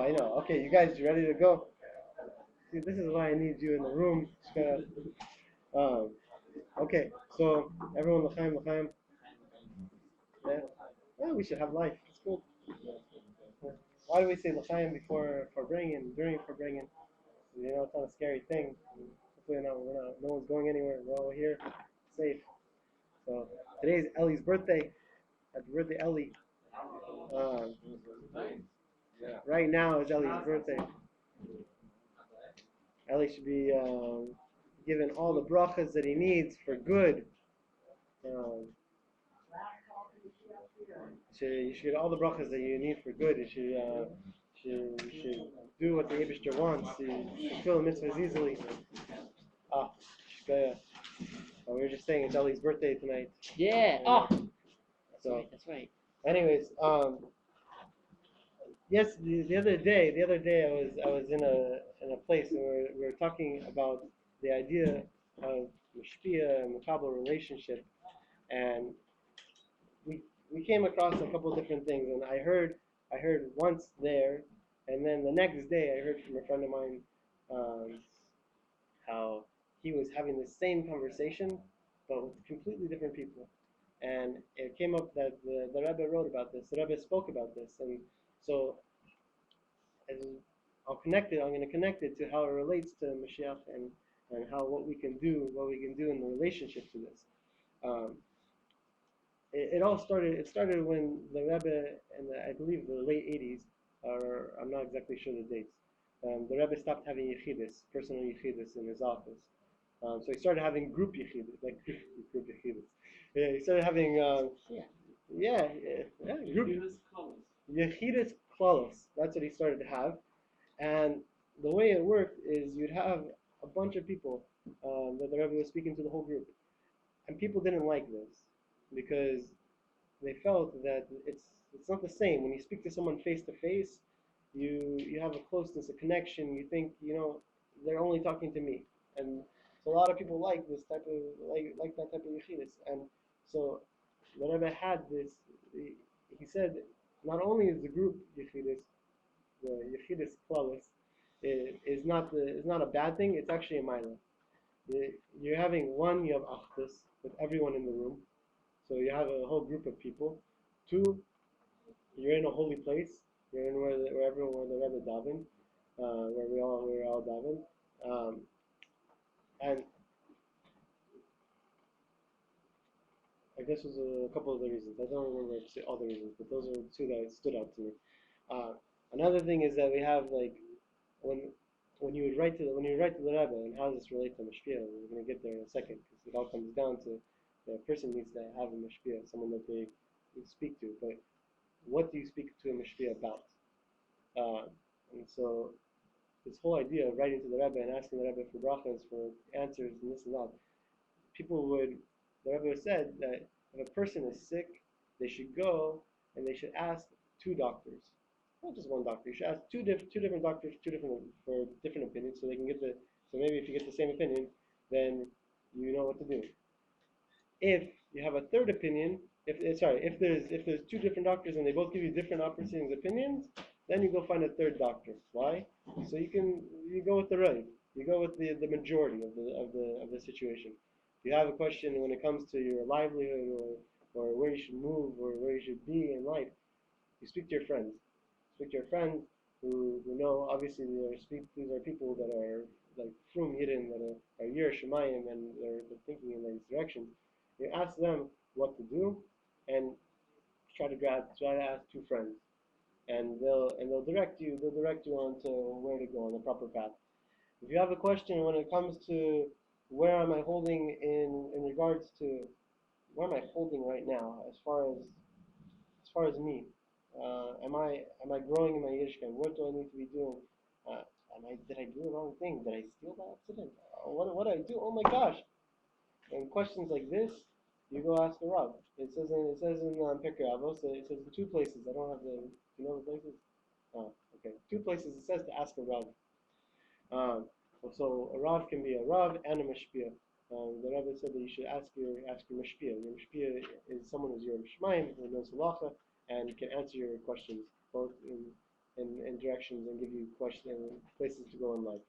I know. Okay, you guys, you ready to go? See, this is why I need you in the room. Um, okay, so everyone, l'chaim, l'chaim. Yeah. Yeah, we should have life. It's cool. Why do we say l'chaim before for bringing, during for bringing? You know, it's not a scary thing. Hopefully, no one's going anywhere. We're all here, safe. So today's Ellie's birthday. Happy birthday, Ellie. Um, right now is Ellie's birthday. Ellie should be given all the brachas that he needs for good. Um, you should get all the brachas that you need for good. You should do what the Abishter wants. You fulfill the mitzvahs easily. Ah, shkaya. We were just saying it's Ellie's birthday tonight. Yeah. Oh, So, that's right. anyways, yes, the other day I was in a place and we were talking about the idea of mashpia and makabel relationship, and we came across a couple of different things, and I heard once there, and then the next day I heard from a friend of mine um, how he was having the same conversation but with completely different people, and it came up that the Rebbe wrote about this, the Rebbe spoke about this, and so as I'm going to connect it to how it relates to Mashiach and how what we can do in the relationship to this. Um, it all started. It started when the Rebbe in I believe the late '80s, or I'm not exactly sure the dates. The Rebbe stopped having yechidus, personal yechidus in his office. So he started having group yechidus, like group yechidus. Yeah, he started having group yechidus klalos. That's what he started to have. And the way it worked is you'd have a bunch of people that the Rebbe was speaking to the whole group, and people didn't like this because they felt that it's not the same when you speak to someone face to face. You have a closeness, a connection. You think they're only talking to me, and so a lot of people like this type of like that type of yechidus. And so the Rebbe had this. He said not only is the group yechidus, the yechidus klaus, is not a bad thing. It's actually a minor. You're having one, you have achdus with everyone in the room, so you have a whole group of people. Two, you're in a holy place. You're in where the Rebbe daven, where we're all daven, and I guess there's a couple of the reasons. I don't remember all the reasons, but those are two that stood out to me. Uh, Another thing is that we have like when when you write to the Rebbe, and how does this relate to Mashpia? We're going to get there in a second because it all comes down to the person needs to have a Mashpia, someone that they speak to. But what do you speak to a Mashpia about? Uh, and so this whole idea of writing to the Rebbe and asking the Rebbe for brachas, for answers, and this and that, the Rebbe said that if a person is sick, they should go and they should ask two doctors, not just one doctor. You should ask two different doctors, for different opinions, so they can get so maybe if you get the same opinion, then you know what to do. If you have a third opinion, if there's two different doctors and they both give you different opinions, then you go find a third doctor. Why? So you go with the right. You go with the majority of the situation. If you have a question when it comes to your livelihood or where you should move or where you should be in life, you speak to your friends. Speak to your friends who know. Obviously, these are people that are like frum yidden, that are yir shemayim, and they're thinking in these directions. You ask them what to do, and try to ask two friends, and they'll direct you. They'll direct you on to where to go on the proper path. If you have a question when it comes to where am I holding in regards to where am I holding right now as far as me, am I growing in my Yiddishkeit? What do I need to be doing? Did I do the wrong thing? Did I steal by accident? What did I do? Oh my gosh! And questions like this, you go ask a Rav. It says in Pirkei Avos. It says in two places. I don't have the. Do you know the places? Oh, okay. Two places it says to ask a Rav. So a Rav can be a Rav and a Mashpia. The Rebbe said that you should ask your Mashpia. Your Mashpia is someone who's your Shemaim, who knows Halacha, and can answer your questions both in in directions and give you places to go in life.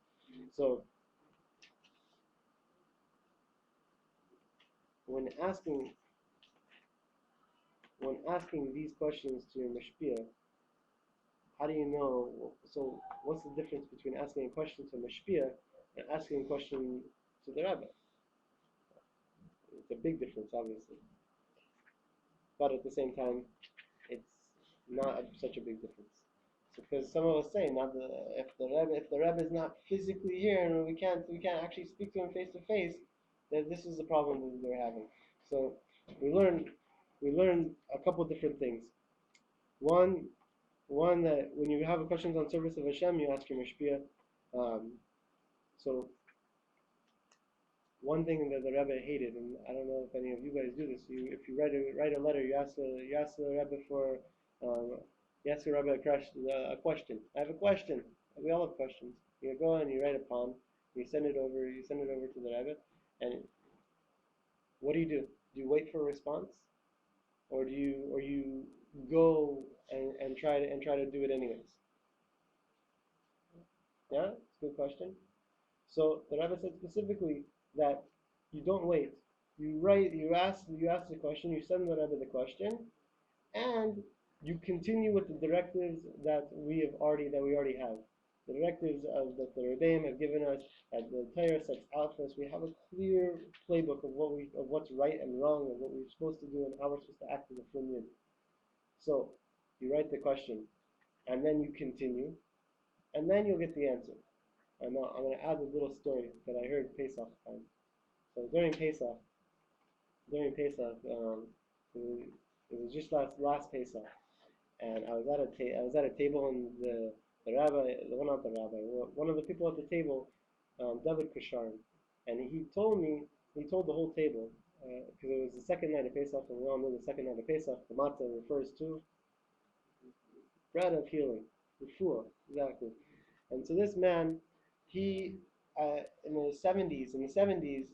So when asking these questions to your mashpia, how do you know? So what's the difference between asking a question to a mashpia and asking a question to the rabbi? It's a big difference, obviously, but at the same time, it's not such a big difference. So, because some of us say, not the if the Rebbe is not physically here and we can't actually speak to him face to face, then this is the problem that they're having. So we learn a couple different things. One that when you have questions on service of Hashem, you ask your mashpia. So one thing that the Rebbe hated, and I don't know if any of you guys do this. If you write a letter, you ask the Rebbe for you ask the Rebbe a question. I have a question. We all have questions. You go and you write a poem. You send it over. You send it over to the Rebbe, and what do you do? Do you wait for a response, or do you go and try to do it anyways? Yeah, it's a good question. So the Rebbe said specifically that you don't wait. You ask the question, you send the Rebbe the question, and you continue with the directives that we already have. The directives that the Rebbeim have given us, that the Torah sets out for us. We have a clear playbook of what's right and wrong, and what we're supposed to do, and how we're supposed to act as a Flimian. So you write the question, and then you continue, and then you'll get the answer. I'm going to add a little story that I heard Pesach time. So during Pesach, it was just last Pesach, and I was at a table, and the rabbi, well, not the rabbi, one of the people at the table, David Kasharin, and he told the whole table, because it was the second night of Pesach, and we all know the second night of Pesach, the matzah refers to bread of healing, refuah, exactly. And so this man, he in the 70s,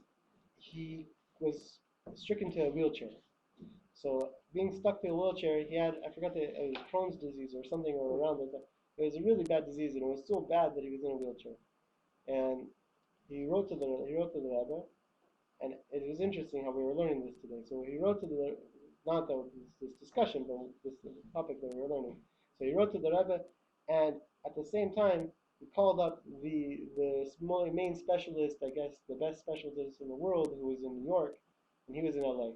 he was stricken to a wheelchair. So being stuck to a wheelchair, he had, I forgot it was Crohn's disease or something around it. It was a really bad disease, and it was so bad that he was in a wheelchair. And he wrote to the Rebbe, and it was interesting how we were learning this today. So he wrote to not this discussion, but this topic that we were learning. So he wrote to the Rebbe, and at the same time, he called up the main specialist, I guess, the best specialist in the world, who was in New York, and he was in LA.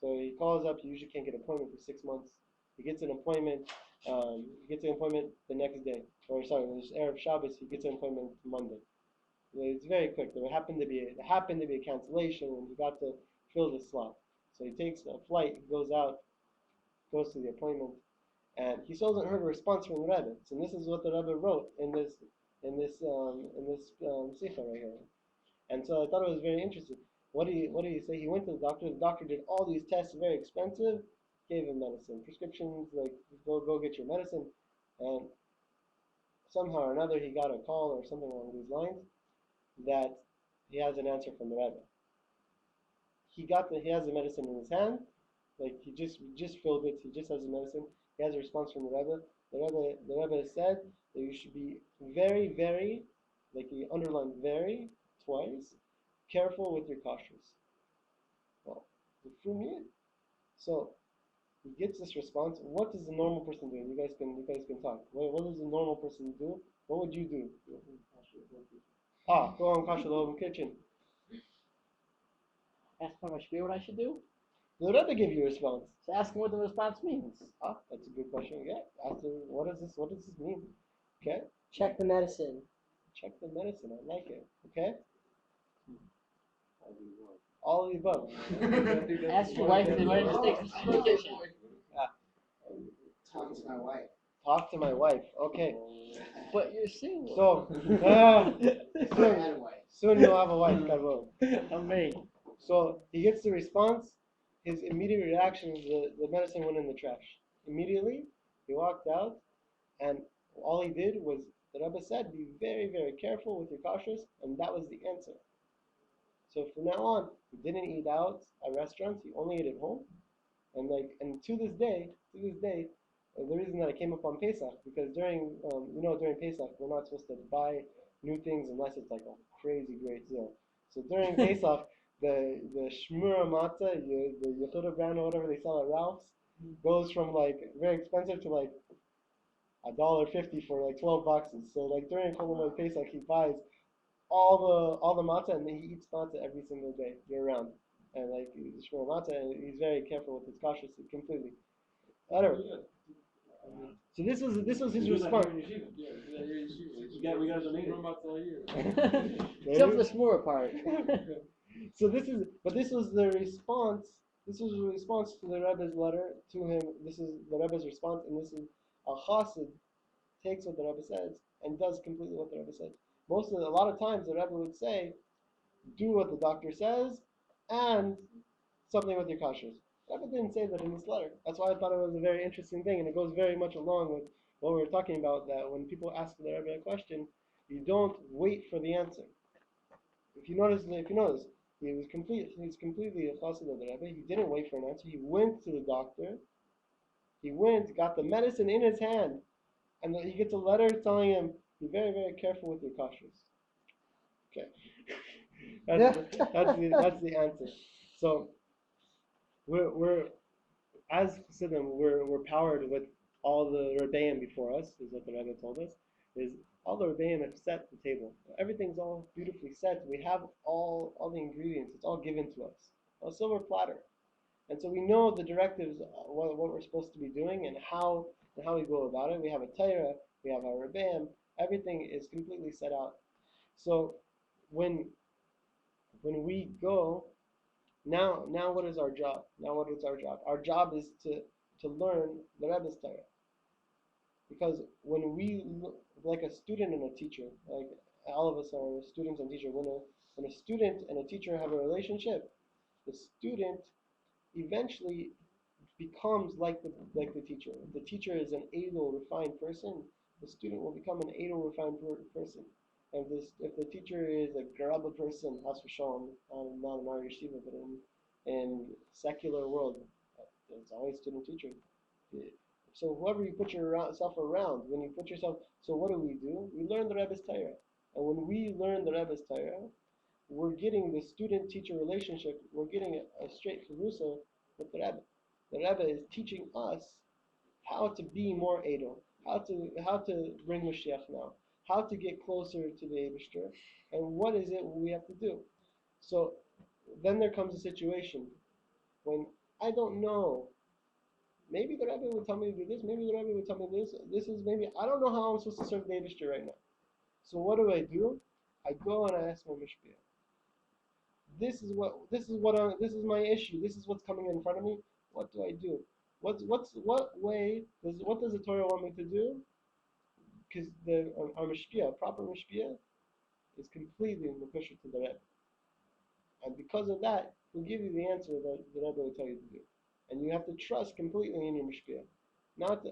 So he calls up. He usually can't get an appointment for 6 months. He gets an appointment. The next day, or sorry, it was Erev Shabbos. He gets an appointment Monday. It's very quick. There happened to be a cancellation, and he got to fill the slot. So he takes a flight, goes to the appointment, and he still hasn't heard a response from the Rebbe. So this is what the Rebbe wrote in this sikha right here. And so I thought it was very interesting. What did he say? He went to the doctor. The doctor did all these tests, very expensive. Gave him medicine, prescriptions, like go get your medicine. And somehow or another, he got a call or something along these lines that he has an answer from the Rebbe. He has the medicine in his hand, like he just filled it. He just has the medicine. He has a response from the Rebbe. The Rebbe said that you should be very, very, like he underlined very twice, careful with your kashrus. Well, for me, so he gets this response. What does the normal person do? You guys can talk. What does the normal person do? What would you do? Go on kasher the oven kitchen. Ask my Shiur what I should do? The Rebbe give you a response. So ask him what the response means. That's a good question. Yeah. Ask him, what does this mean? Okay. Check the medicine. Check the medicine. I like it. Okay. All of the above. Ask your wife if they made mistakes in the kitchen. Talk to my wife. Talk to my wife. Okay. But you're single. So soon you'll have a wife. Amazing. So he gets the response. His immediate reaction is the medicine went in the trash. Immediately, he walked out, and all he did was, the Rebbe said, be very, very careful with your kashrus, and that was the answer. So from now on, he didn't eat out at restaurants, he only ate at home. And to this day, the reason that it came up on Pesach, because during Pesach, we're not supposed to buy new things unless it's like a crazy great deal. So during Pesach, the shmura matzah, the Yehuda brand or whatever they sell at Ralph's, goes from like very expensive to like $1.50 for like 12 boxes. So like during Chol Pesach, he buys all the matzah and he eats matzah every single day year round. And like shmura matzah, and he's very careful with his kashrus completely. Whatever. So this was his response. We got Except for the shmura part. So this was the response. This was the response to the Rebbe's letter to him. This is the Rebbe's response, and this is a chassid takes what the Rebbe says and does completely what the Rebbe says. A lot of times the Rebbe would say, do what the doctor says and something with your kashrus. The Rebbe didn't say that in this letter. That's why I thought it was a very interesting thing, and it goes very much along with what we were talking about, that when people ask the Rebbe a question, you don't wait for the answer. If you notice, he's completely a chassid of the Rebbe. He didn't wait for an answer. He went to the doctor. He got the medicine in his hand, and he gets a letter telling him, be very, very careful with your kashrus. Okay. that's the answer. So we're as Chassidim, we're powered with all the Rebbeim before us, is what the Rebbe told us, is all the Rebbeim have set the table. Everything's all beautifully set. We have all the ingredients. It's all given to us. On a silver platter. And so we know the directives, what we're supposed to be doing and how we go about it. We have a Torah, we have our Rebbeim, everything is completely set out. So when we go, now what is our job? Our job is to learn the Rebbe's Torah. Because when we, like a student and a teacher, like all of us are students and teachers, when a student and a teacher have a relationship, the student eventually becomes like the teacher. If the teacher is an able, refined person, the student will become an able, refined person. And if the teacher is a garaba person, as for shalom, not in our yeshiva, but in secular world, it's always student teacher. So whoever you put yourself around, when you put yourself, so what do? We learn the Rebbe's Torah. And when we learn the Rebbe's Torah, we're getting the student-teacher relationship, we're getting a straight charusa with the Rebbe. The Rebbe is teaching us how to be more Edel, how to bring Moshiach now, how to get closer to the Eibishter, and what is it we have to do. So then there comes a situation when I don't know. Maybe the Rebbe would tell me to do this, maybe the Rebbe would tell me this. I don't know how I'm supposed to serve the Eibishter right now. So what do? I go and I ask my Mishpia. This is my issue. This is what's coming in front of me. What do I do? What does the Torah want me to do? Because our mishpia, proper mishpia, is completely in the pusher to the Rebbe, and because of that, he'll give you the answer that the Rebbe will tell you to do, and you have to trust completely in your mishpia, not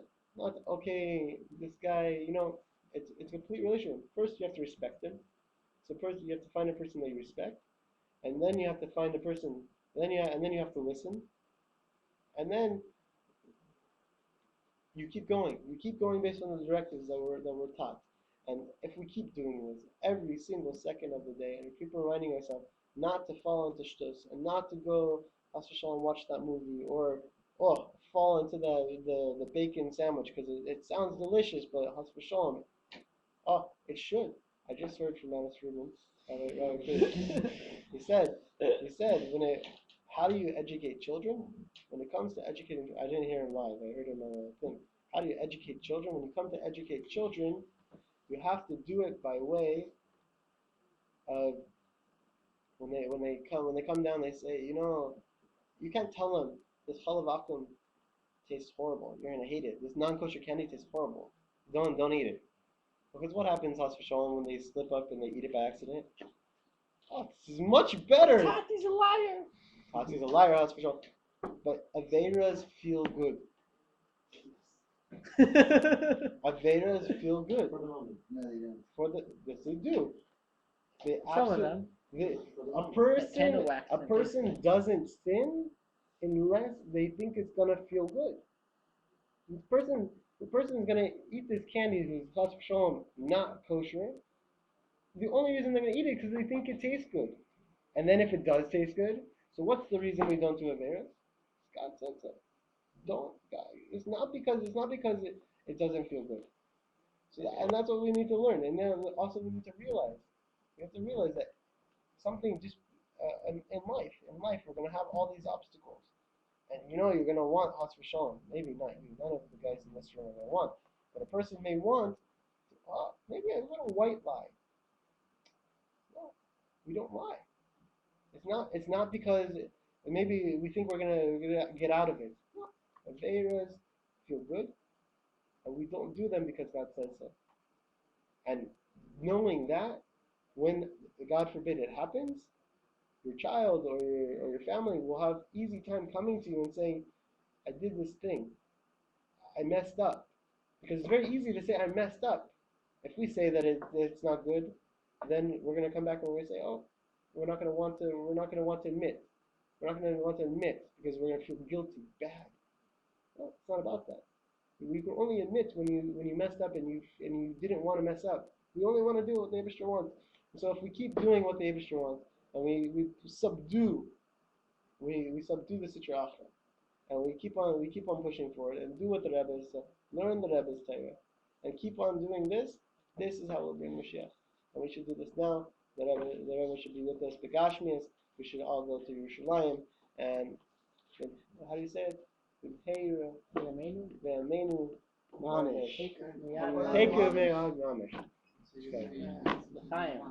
okay. This guy, it's a complete relationship. First, you have to respect him. So first, you have to find a person that you respect. And then you have to find a person, and then you have to listen, and then you keep going. You keep going based on the directives that we're taught. And if we keep doing this every single second of the day, and we keep reminding ourselves not to fall into shtus, and not to go and watch that movie, or fall into the bacon sandwich because it sounds delicious, but it should. I just heard from Alice Rubin. He said, how do you educate children? When it comes to educating, I didn't hear him live, I heard him on a thing. How do you educate children? When you come to educate children, you have to do it by way of, when they come down, they say, you can't tell them this challah vacuum tastes horrible. You're gonna hate it. This non-kosher candy tastes horrible. Don't eat it. Because what happens, Has V'Shalom, when they slip up and they eat it by accident? Oh, this is much better. Tati's a liar. Tati's a liar, Has V'Shalom. But Averas feel good. Averas feel good. For the moment. No, they don't. Yes, they do. Some of them. A person doesn't sin unless they think it's gonna feel good. The person is gonna eat this candy who's chas v'shalom not kosher. The only reason they're gonna eat it is because they think it tastes good. And then if it does taste good, so what's the reason we don't do Averis? God said so. Don't. God, it's not because it doesn't feel good. So and that's what we need to learn. And then also we need to realize. We have to realize that something just in life we're gonna have all these obstacles. And you're gonna want chas v'shalom. Maybe not you. None of the guys in this room are gonna want. But a person may want maybe a little white lie. No, we don't lie. It's not because maybe we think we're gonna get out of it. No. Averas feel good, and we don't do them because God says so. And knowing that, when God forbid it happens, your child or your family will have easy time coming to you and saying, "I did this thing. I messed up." Because it's very easy to say I messed up. If we say that it's not good, then we're gonna come back and we're gonna say, "Oh, we're not gonna want to admit. We're not gonna want to admit because we're gonna feel guilty, bad." No, it's not about that. We can only admit when you messed up and you didn't want to mess up. We only want to do what the Abishter wants. And so if we keep doing what the Abishter wants and we subdue we subdue the Sitra Achra and we keep on pushing for it and do what the Rebbe said, learn the Rebbe's Torah, and keep on doing this. This is how we'll bring Mashiach, and we should do this now. The Rebbe should be with us. Begashmias, we should all go to Yerushalayim, and how do you say it? Ve'amenu mamish. Take your mamish. L'chaim.